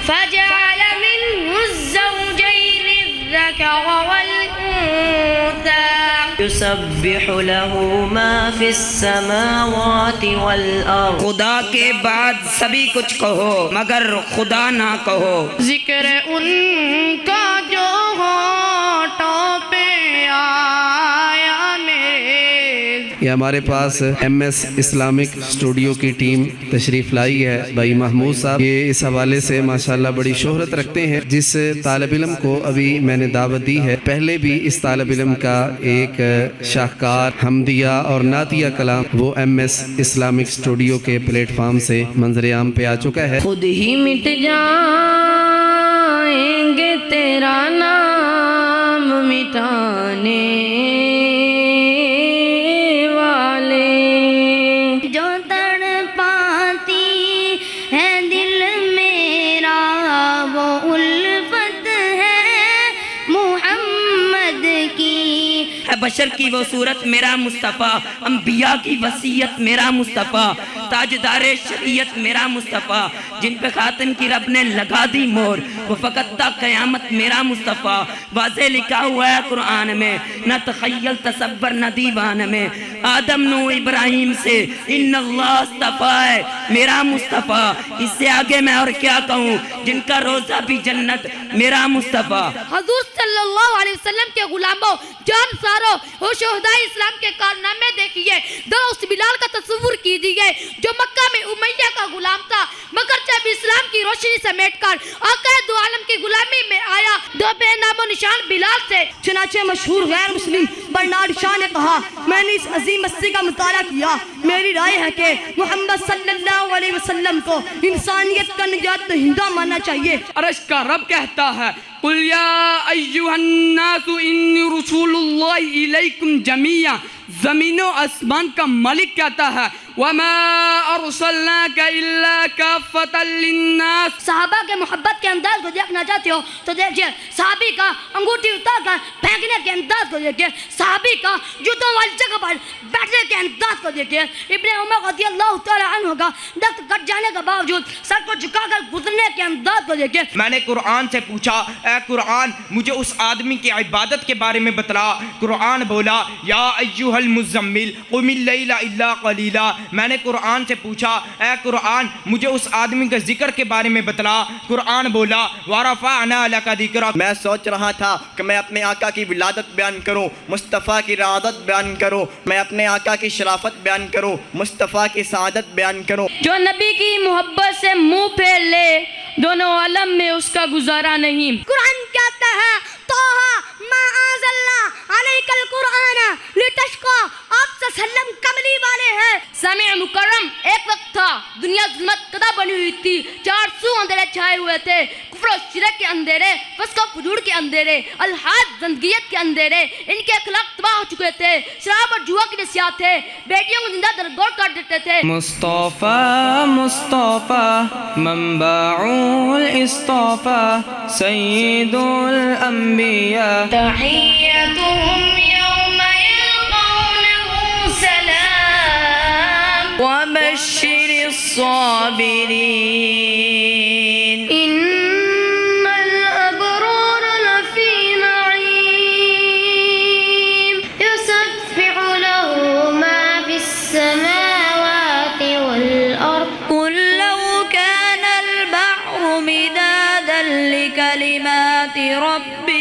فجعل منه الزوجين الذكر والأنثى يسبح له ما في السماوات والأرض. خدا کے بعد سبھی کچھ کہو مگر خدا نہ کہو. ذکر ان کا جو ہونٹوں پہ آیا میرے. یہ ہمارے پاس ایم ایس اسلامک اسٹوڈیو کی ٹیم تشریف لائی ہے. بھائی محمود صاحب یہ اس حوالے سے ماشاءاللہ بڑی شہرت رکھتے ہیں. جس طالب علم کو ابھی میں نے دعوت دی ہے، پہلے بھی اس طالب علم کا ایک شاہکار حمدیہ اور نعتیہ کلام وہ ایم ایس اسلامک اسٹوڈیو کے پلیٹ فارم سے منظر عام پہ آ چکا ہے. خود ہی مٹ جائیں گے تیرا نام مٹانے والے، جو تڑپاتی ہے دل میرا وہ الفت ہے محمد کی. ہے بشر کی وہ صورت میرا مصطفیٰ، انبیاء کی وصیت میرا مصطفیٰ، تاجدار شریعت میرا مصطفیٰ، جن پہ خاتم کی رب نے لگا دی مہر، وہ فقط تا قیامت میرا مصطفیٰ. واضح لکھا ہوا ہے قرآن میں، نہ تخیل تصور نہ دیوان میں. آدم نو ابراہیم سے ان اللہ اصطفیٰ ہے میرا مصطفیٰ. اس سے آگے میں اور کیا کہوں، جن کا روزہ بھی جنت میرا مصطفیٰ. حضور صلی اللہ علیہ وسلم کے غلاموں، جان ساروں اور شہداء اسلام کے کارنامے دیکھیے. ذرا اس بلال کا تصور کیجیے جو مکہ میں امیہ کا غلام تھا، مگر جب اسلام کی روشنی سمیٹ کر آقا دو عالم کی غلامی میں آیا، دو بے نام و نشان بلال سے. چنانچہ مشہور غیر مسلم برنارڈ شاہ نے کہا، میں نے اس عظیم ہستی کا مطالعہ کیا، میری رائے ہے کہ محمد صلی اللہ علیہ وسلم کو انسانیت کا نجات دہندہ ماننا چاہیے. عرش کا رب کہتا ہے، قُلْ يَا أَيُّهَا النَّاسُ إِنِّي رُسُولُ اللَّهِ إِلَيْكُمْ جَمِيعًا. زمین و آسمان کا مالک کہتا ہے، وَمَا أَرْسَلْنَاكَ إِلَّا كَافَّةً لِلنَّاسِ. صحابہ کے محبت کے انداز کو دیکھنا چاہتے ہو تو دیکھیے صحابی کا انگوٹھی اتار کر پھینکنے کے انداز کو دیکھیے، صحابی کا جوتوں والی جگہ پر بیٹھنے کے انداز کو دیکھیے. ابن عمر رضی اللہ تعالی عنہ کا دست کٹ جانے کے باوجود سر کو جھکا کر گزرنے کے انداز کو دیکھیے. میں نے قرآن سے پوچھا، اے قرآن مجھے اس آدمی کی عبادت کے بارے میں بتلا. قرآن بولا، یا ایھا المزمل قم اللیل الا قلیلا. میں نے قرآن سے پوچھا، اے قرآن مجھے اس آدمی کے ذکر کے بارے میں بتلا. قرآن بولا، ورفعنا لک ذکرک. میں سوچ رہا تھا کہ میں اپنے آقا کی ولادت بیان کروں، مصطفیٰ کی رعادت بیان کروں، میں اپنے آقا کی شرافت بیان کروں، مصطفیٰ کی سعادت بیان کروں. جو نبی کی محبت سے منہ پھیر لے، دونوں عالم میں اس کا گزارا نہیں. قرآن کہتا ہے، طٰہٰ ما انزلنا علیک القرآن لتشقیٰ. آپ صلی اللہ علیہ وسلم کملی والے ہیں. سامع مکرم، ایک وقت تھا دنیا ظلمت قدا بنی ہوئی تھی، 400 اندھیرے چھائے ہوئے تھے. کفر و شرک کے اندھیرے، فسق و فجور کے اندھیرے، الحاد زندگیت کے اندھیرے. ان کے اخلاق تباہ ہو چکے تھے، شراب اور جوا کی نصیحت تھے، بیٹیوں کو زندہ درگور کر دیتے تھے. مصطفیٰ مصطفیٰ منبع الاصطفیٰ سید الانبیاء. تحیتهم یوم یلقونه سلام وبشر الصابرین. ان الابرار لفی نعیم یسبح له ما فی السماوات والارض. قل لو كان البحر مدادا لكلمات ربي